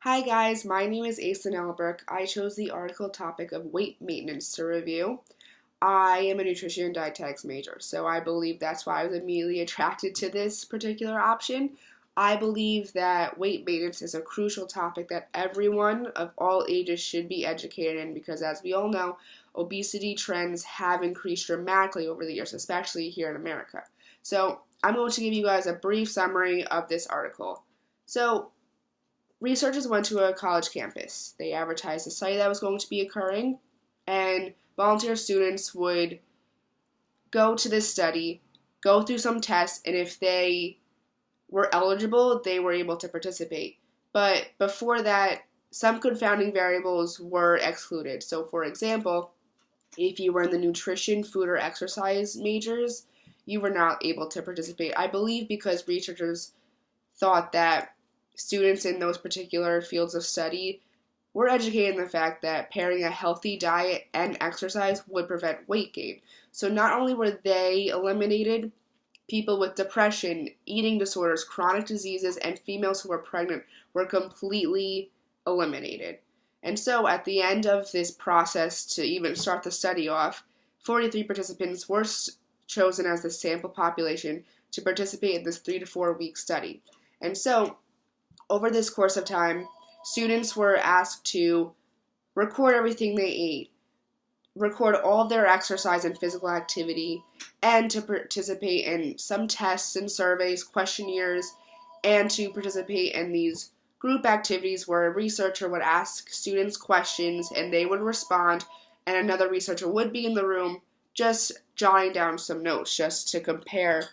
Hi guys, my name is Aislinn Albrook. I chose the article topic of weight maintenance to review. I am a nutrition and dietetics major, so I believe that's why I was immediately attracted to this particular option. I believe that weight maintenance is a crucial topic that everyone of all ages should be educated in because, as we all know, obesity trends have increased dramatically over the years, especially here in America. So, I'm going to give you guys a brief summary of this article. So, researchers went to a college campus. They advertised the study that was going to be occurring, and volunteer students would go to this study, go through some tests, and if they were eligible, they were able to participate. But before that, some confounding variables were excluded. So, for example, if you were in the nutrition, food, or exercise majors, you were not able to participate. I believe because researchers thought that students in those particular fields of study were educated in the fact that pairing a healthy diet and exercise would prevent weight gain. So not only were they eliminated, people with depression, eating disorders, chronic diseases, and females who were pregnant were completely eliminated. And so at the end of this process to even start the study off, 43 participants were chosen as the sample population to participate in this 3 to 4 week study. And so, over this course of time, students were asked to record everything they ate, record all of their exercise and physical activity, and to participate in some tests and surveys, questionnaires, and to participate in these group activities where a researcher would ask students questions and they would respond, and another researcher would be in the room just jotting down some notes just to compare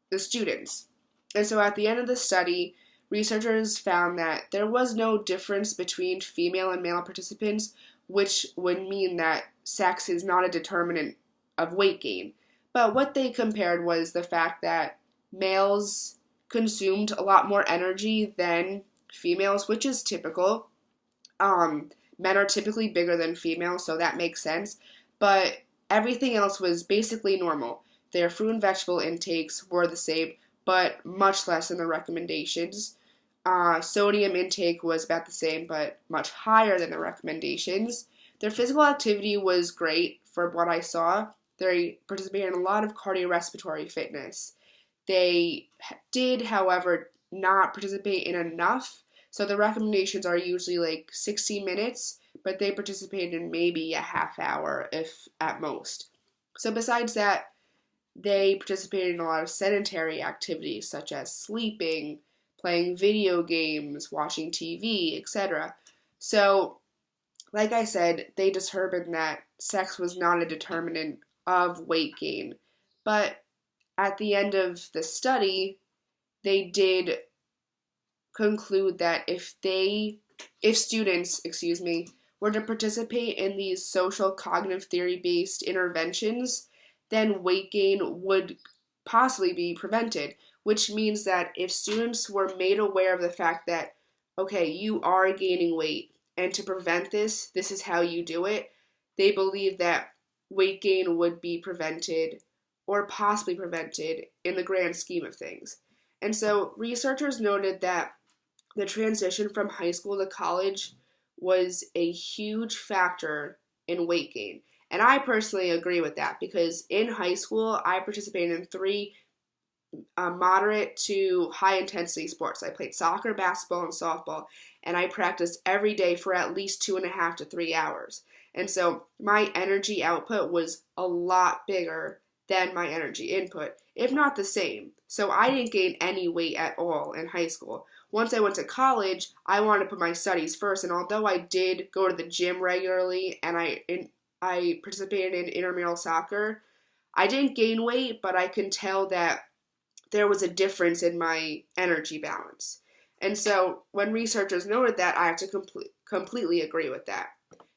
the students. And so at the end of the study, researchers found that there was no difference between female and male participants, which would mean that sex is not a determinant of weight gain. But what they compared was the fact that males consumed a lot more energy than females, which is typical. Men are typically bigger than females, so that makes sense. But everything else was basically normal. Their fruit and vegetable intakes were the same, but much less than the recommendations. Sodium intake was about the same, but much higher than the recommendations. Their physical activity was great for what I saw. They participated in a lot of cardiorespiratory fitness. They did, however, not participate in enough. So the recommendations are usually like 60 minutes, but they participated in maybe a half hour, if at most. So besides that, they participated in a lot of sedentary activities such as sleeping, playing video games, watching TV, etc. So, like I said, they determined that sex was not a determinant of weight gain. But at the end of the study, they did conclude that if students, were to participate in these social cognitive theory based interventions, then weight gain would possibly be prevented, which means that if students were made aware of the fact that, okay, you are gaining weight, and to prevent this, this is how you do it, they believe that weight gain would be prevented or possibly prevented in the grand scheme of things. And so researchers noted that the transition from high school to college was a huge factor in weight gain. And I personally agree with that because in high school, I participated in three moderate to high intensity sports. I played soccer, basketball, and softball, and I practiced every day for at least 2.5 to 3 hours. And so my energy output was a lot bigger than my energy input, if not the same. So I didn't gain any weight at all in high school. Once I went to college, I wanted to put my studies first, and although I did go to the gym regularly and I participated in intramural soccer, I didn't gain weight, but I can tell that there was a difference in my energy balance. And so when researchers noted that, I have to completely agree with that.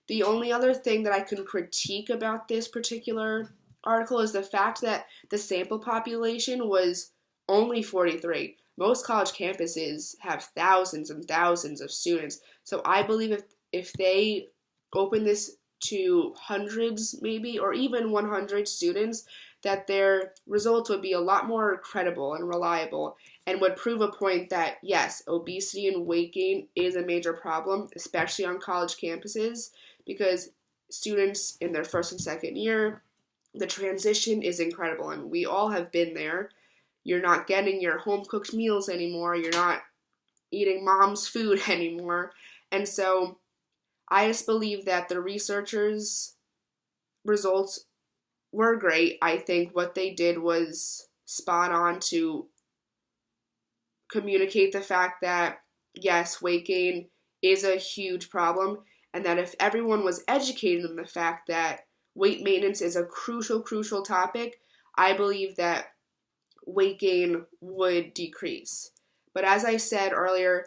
The only other thing that I can critique about this particular article is the fact that the sample population was only 43. Most college campuses have thousands and thousands of students. So I believe if they open this to hundreds maybe or even 100 students, that their results would be a lot more credible and reliable, and would prove a point that yes, obesity and weight gain is a major problem, especially on college campuses, because students in their first and second year, the transition is incredible, and we all have been there. You're not getting your home cooked meals anymore, you're not eating mom's food anymore. And so I just believe that the researchers' results were great. I think what they did was spot on to communicate the fact that, yes, weight gain is a huge problem, and that if everyone was educated on the fact that weight maintenance is a crucial, crucial topic, I believe that weight gain would decrease. But as I said earlier,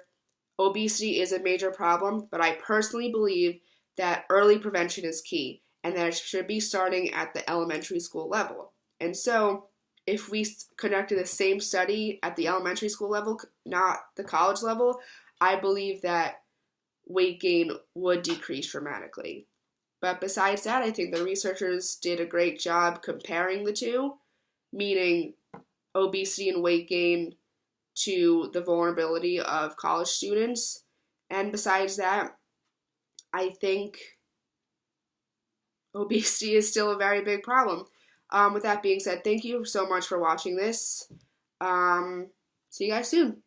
obesity is a major problem, but I personally believe that early prevention is key and that it should be starting at the elementary school level. And so, if we conducted the same study at the elementary school level, not the college level, I believe that weight gain would decrease dramatically. But besides that, I think the researchers did a great job comparing the two, meaning obesity and weight gain to the vulnerability of college students. And besides that, I think obesity is still a very big problem. With that being said, thank you so much for watching this. See you guys soon.